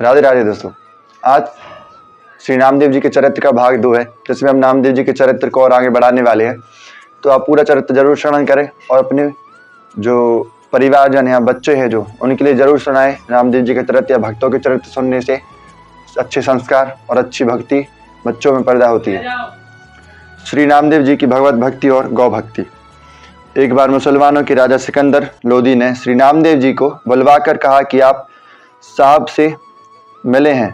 राधे राधे दोस्तों। आज श्री नामदेव जी के चरित्र का भाग 2 है, जिसमें हम नामदेव जी के चरित्र को और आगे बढ़ाने वाले हैं। तो आप पूरा चरित्र जरूर श्रवण करें और अपने जो परिवारजन या बच्चे हैं जो उनके लिए जरूर सुनाएं। नामदेव जी के चरित्र या भक्तों के चरित्र सुनने से अच्छे संस्कार और अच्छी भक्ति बच्चों में पैदा होती है। श्री नामदेव जी की भगवत भक्ति और गौ भक्ति। एक बार मुसलमानों के राजा सिकंदर लोदी ने श्री नामदेव जी को बुलवाकर कहा कि आप साहब से मिले हैं,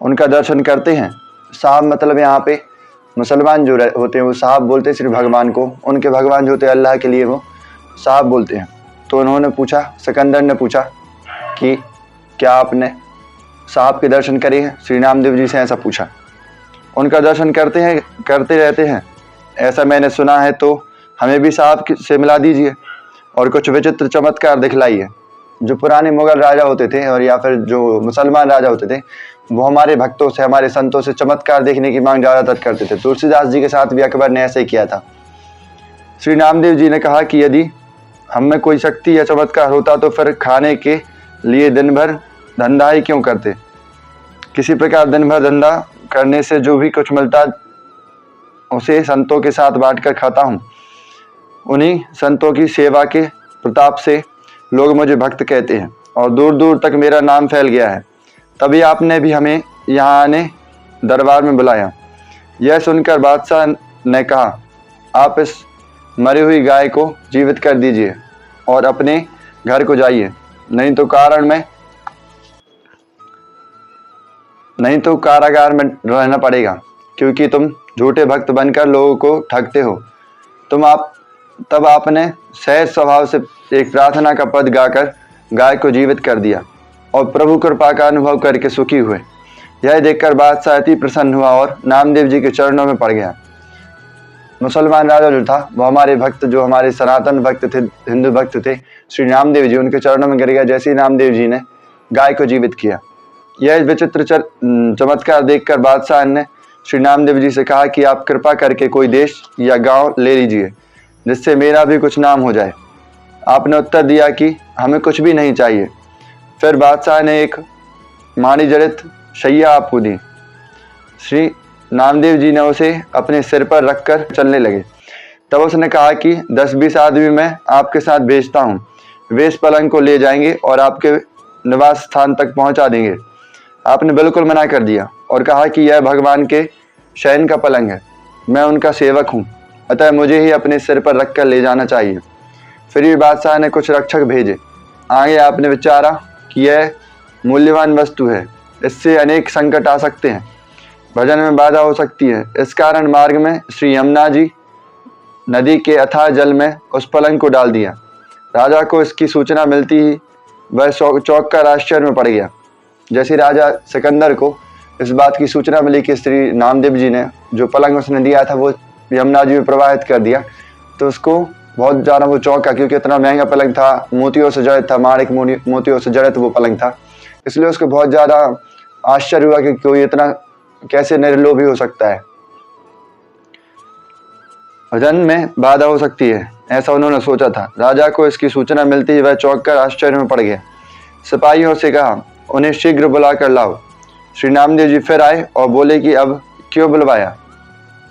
उनका दर्शन करते हैं। साहब मतलब यहाँ पे मुसलमान जो होते हैं वो साहब बोलते हैं श्री भगवान को, उनके भगवान जो होते हैं अल्लाह के लिए वो साहब बोलते हैं। तो उन्होंने पूछा, सिकंदर ने पूछा कि क्या आपने साहब के दर्शन करे हैं? श्री नामदेव जी से ऐसा पूछा। उनका दर्शन करते रहते हैं, ऐसा मैंने सुना है, तो हमें भी साहब से मिला दीजिए और कुछ विचित्र चमत्कार दिखलाइए। जो पुराने मुगल राजा होते थे और या फिर जो मुसलमान राजा होते थे वो हमारे भक्तों से, हमारे संतों से चमत्कार देखने की मांग ज़्यादातर करते थे। तुलसीदास जी के साथ भी अकबर ने ऐसे ही किया था। श्री नामदेव जी ने कहा कि यदि हम में कोई शक्ति या चमत्कार होता तो फिर खाने के लिए दिन भर धंधा ही क्यों करते। किसी प्रकार दिन भर धंधा करने से जो भी कुछ मिलता उसे संतों के साथ बांटकर खाता हूँ। उन्हीं संतों की सेवा के प्रताप से लोग मुझे भक्त कहते हैं और दूर दूर तक मेरा नाम फैल गया है। तभी आपने भी हमें यहाँ आने दरबार में बुलाया। यह सुनकर बादशाह ने कहा, आप इस मरी हुई गाय को जीवित कर दीजिए और अपने घर को जाइए, नहीं तो कारागार में रहना पड़ेगा, क्योंकि तुम झूठे भक्त बनकर लोगों को ठगते हो। तब आपने सहज स्वभाव से एक प्रार्थना का पद गाकर गाय को जीवित कर दिया और प्रभु कृपा का अनुभव करके सुखी हुए। यह देखकर बादशाह अति प्रसन्न हुआ और नामदेव जी के चरणों में पड़ गया। मुसलमान राजा जो था वो हमारे भक्त, जो हमारे सनातन भक्त थे, हिंदू भक्त थे, श्री नामदेव जी, उनके चरणों में गिर गया जैसे ही नामदेव जी ने गाय को जीवित किया। यह विचित्र चमत्कार देखकर बादशाह ने श्री नामदेव जी से कहा कि आप कृपा करके कोई देश या गांव ले लीजिए जिससे मेरा भी कुछ नाम हो जाए। आपने उत्तर दिया कि हमें कुछ भी नहीं चाहिए। फिर बादशाह ने एक माणी जड़ित शैया आपको दी। श्री नामदेव जी ने उसे अपने सिर पर रखकर चलने लगे। तब उसने कहा कि 10-20 आदमी मैं आपके साथ भेजता हूँ, वे इस पलंग को ले जाएंगे और आपके निवास स्थान तक पहुँचा देंगे। आपने बिल्कुल मना कर दिया और कहा कि यह भगवान के शयन का पलंग है, मैं उनका सेवक हूँ, अतः मुझे ही अपने सिर पर रखकर ले जाना चाहिए। फिर भी बादशाह ने कुछ रक्षक भेजे। आगे आपने विचारा कि यह मूल्यवान वस्तु है, इससे अनेक संकट आ सकते हैं, भजन में बाधा हो सकती है। इस कारण मार्ग में श्री यमुना जी नदी के अथाह जल में उस पलंग को डाल दिया। राजा को इसकी सूचना मिलती ही वह चौंक कर आश्चर्य में पड़ गया। जैसे राजा सिकंदर को इस बात की सूचना मिली कि श्री नामदेव जी ने जो पलंग उसने दिया था वो यमुना जी में प्रवाहित कर दिया, तो उसको बहुत ज़्यादा वो चौंका, क्योंकि इतना महंगा पलंग था, मोतियों से जड़ित था, माणिक मोतियों से जड़ित वो पलंग था। इसलिए उसको बहुत ज़्यादा आश्चर्य हुआ कि कोई इतना कैसे निर्लोभी हो सकता है, भजन में बाधा हो सकती है, ऐसा उन्होंने सोचा था। राजा को इसकी सूचना मिलती ही वह चौंक कर आश्चर्य में पड़ गया। सिपाहियों से कहा, उन्हें शीघ्र बुला कर लाओ। श्री नामदेव जी फिर आए और बोले कि अब क्यों बुलवाया?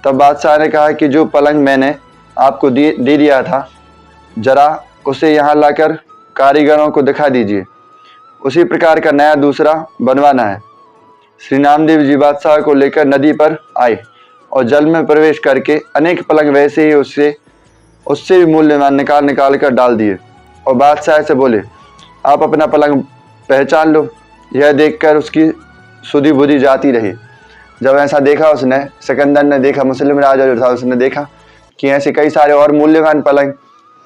तब बादशाह ने कहा कि जो पलंग मैंने आपको दे दिया था, जरा उसे यहाँ लाकर कारीगरों को दिखा दीजिए, उसी प्रकार का नया दूसरा बनवाना है। श्री नामदेव जी बादशाह को लेकर नदी पर आए और जल में प्रवेश करके अनेक पलंग वैसे ही उससे भी मूल्यवान निकाल कर डाल दिए और बादशाह से बोले, आप अपना पलंग पहचान लो। यह देखकर उसकी सुधी बुद्धि जाती रही। जब ऐसा देखा उसने, सिकंदर ने देखा, मुस्लिम राजा जो था उसने देखा कि ऐसे कई सारे और मूल्यवान पलंग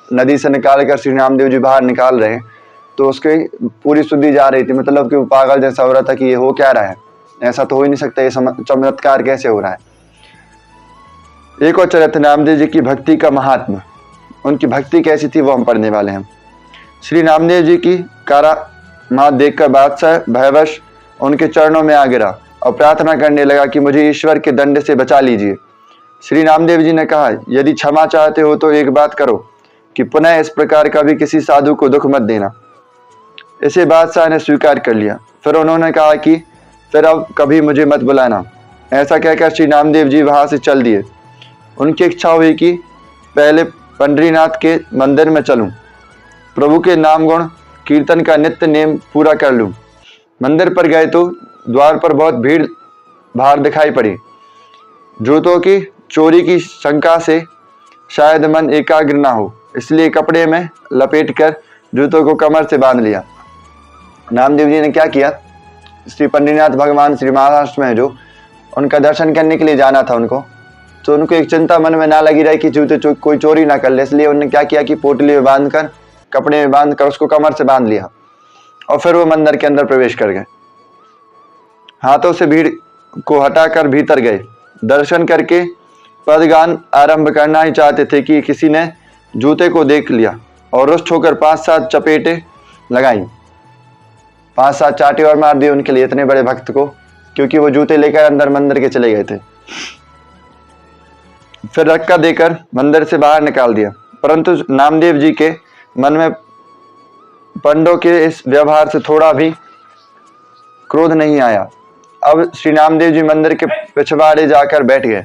नदी से निकाल कर श्री नामदेव जी बाहर निकाल रहे हैं, तो उसकी पूरी सुधी जा रही थी। मतलब कि वो पागल जैसा हो रहा था कि ये हो क्या रहा है, ऐसा तो हो ही नहीं सकता, ये चमत्कार कैसे हो रहा है। एक और चरित्र नामदेव जी की भक्ति का महात्मा। उनकी भक्ति कैसी थी वो हम पढ़ने वाले हैं। श्री नामदेव जी की कारामात देखकर बादशाह भयवश उनके चरणों में आ गिरा और प्रार्थना करने लगा कि मुझे ईश्वर के दंड से बचा लीजिए। श्री नामदेव जी ने कहा, यदि क्षमा चाहते हो तो एक बात करो कि पुनः इस प्रकार का भी किसी साधु को दुख मत देना। इसे बादशाह ने स्वीकार कर लिया। फिर उन्होंने कहा कि फिर अब कभी मुझे मत बुलाना। ऐसा कहकर श्री नामदेव जी वहाँ से चल दिए। उनकी इच्छा हुई कि पहले पंडरीनाथ के मंदिर में चलूं, प्रभु के नाम गुण कीर्तन का नित्य नेम पूरा कर लूं। मंदिर पर गए तो द्वार पर बहुत भीड़ भाड़ दिखाई पड़ी। जूतों की चोरी की शंका से शायद मन एकाग्र ना हो, इसलिए कपड़े में लपेटकर जूतों को कमर से बांध लिया। नामदेव जी ने क्या किया, श्री पंडरीनाथ भगवान श्री महाराष्ट्र में जो उनका दर्शन करने के लिए जाना था उनको, तो उनको एक चिंता मन में ना लगी रही कि जूते कोई चोरी ना कर ले, इसलिए उन्होंने क्या किया कि पोटली में बांधकर, कपड़े में बांधकर उसको कमर से बांध लिया और फिर वो मंदिर के अंदर प्रवेश कर गए। हाथों से भीड़ को हटाकर भीतर गए। दर्शन करके पदगान आरंभ करना ही चाहते थे कि किसी ने जूते को देख लिया और रुष्ट होकर 5-7 चपेटे लगाई, 5-7 चाटे और मार दिए उनके लिए, इतने बड़े भक्त को, क्योंकि वो जूते लेकर अंदर मंदिर के चले गए थे। फिर रक्का देकर मंदिर से बाहर निकाल दिया। परंतु नामदेव जी के मन में पंडों के इस व्यवहार से थोड़ा भी क्रोध नहीं आया। अब श्री नामदेव जी मंदिर के पिछवाड़े जाकर बैठ गए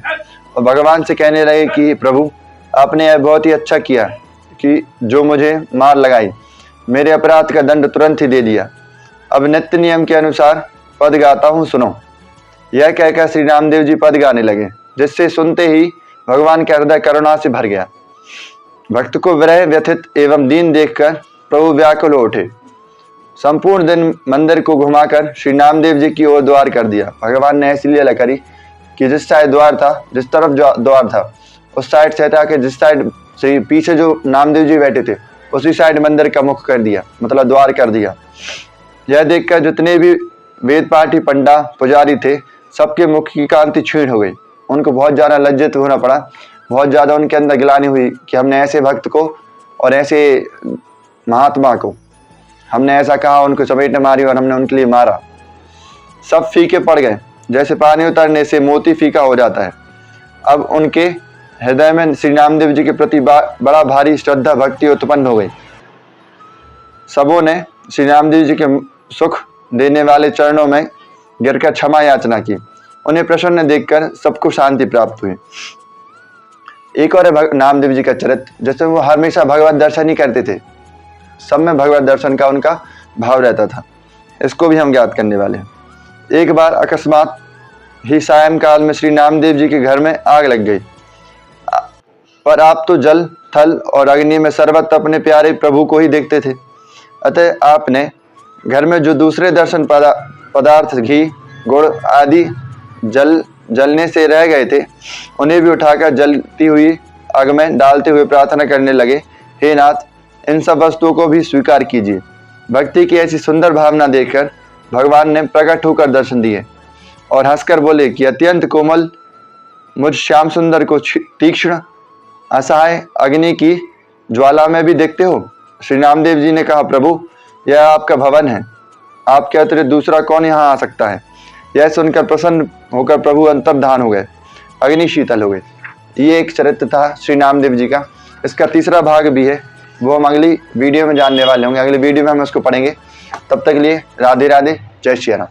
और भगवान से कहने लगे कि प्रभु, आपने यह बहुत ही अच्छा किया कि जो मुझे मार लगाई, मेरे अपराध का दंड तुरंत ही दे दिया। अब नित्य नियम के अनुसार पद गाता हूँ, सुनो। यह कहकर श्री नामदेव जी पद गाने लगे, जिससे सुनते ही भगवान का हृदय करुणा से भर गया। भक्त को विरह व्यथित एवं दीन देखकर प्रभु व्याकुल हो उठे। संपूर्ण दिन मंदिर को घुमाकर श्री नामदेव जी की ओर द्वार कर दिया। भगवान ने ऐसी लीला करी कि जिस साइड द्वार था, जिस तरफ जो द्वार था, उस साइड से हटा के जिस साइड से पीछे जो नामदेव जी बैठे थे उसी साइड मंदिर का मुख कर दिया, मतलब द्वार कर दिया। यह देखकर जितने भी वेद पाठी पंडा पुजारी थे, सबके मुख की कांति क्षीण हो गई। उनको बहुत ज़्यादा लज्जित होना पड़ा, बहुत ज़्यादा उनके अंदर गिलानी हुई कि हमने ऐसे भक्त को और ऐसे महात्मा को हमने ऐसा कहा, उनको चपेट मारी और हमने उनके लिए मारा। सब फीके पड़ गए, जैसे पानी उतरने से मोती फीका हो जाता है। अब उनके हृदय में श्री नामदेव जी के प्रति बड़ा भारी श्रद्धा भक्ति उत्पन्न हो गई। सबों ने श्री नामदेव जी के सुख देने वाले चरणों में गिरकर क्षमा याचना की। उन्हें प्रसन्न देखकर सबको शांति प्राप्त हुई। एक और है नामदेव जी का चरित्र, जैसे वो हमेशा भगवत दर्शन ही करते थे, सब में भगवत दर्शन का उनका भाव रहता था। इसको भी हम ज्ञात करने वाले हैं। एक बार अकस्मात ही सायंकाल में श्री नामदेव जी के घर में आग लग गई, पर आप तो जल, थल और अग्नि में सर्वत्र अपने प्यारे प्रभु को ही देखते थे। अतः आपने घर में जो दूसरे दर्शन पदार्थ, घी, गुड़ आदि जलने से रह गए थे, उन्हें भी उठाकर जलती हुई आग में डालते हुए प्रार्थना करने लगे, हे नाथ, इन सब वस्तुओं को भी स्वीकार कीजिए। भक्ति की ऐसी सुंदर भावना देखकर भगवान ने प्रकट होकर दर्शन दिए और हंसकर बोले कि अत्यंत कोमल मुझ श्याम सुंदर को तीक्ष्ण असहाय अग्नि की ज्वाला में भी देखते हो। श्री नामदेव जी ने कहा, प्रभु, यह आपका भवन है, आपके अतिरिक्त दूसरा कौन यहाँ आ सकता है। यह सुनकर प्रसन्न होकर प्रभु अंतर्धान हो गए, अग्नि शीतल हो गए। ये एक चरित्र था श्री नामदेव जी का। इसका तीसरा भाग भी है, वो हम अगली वीडियो में जानने वाले होंगे। अगली वीडियो में हम उसको पढ़ेंगे। तब तक के लिए राधे राधे, जय श्री राम।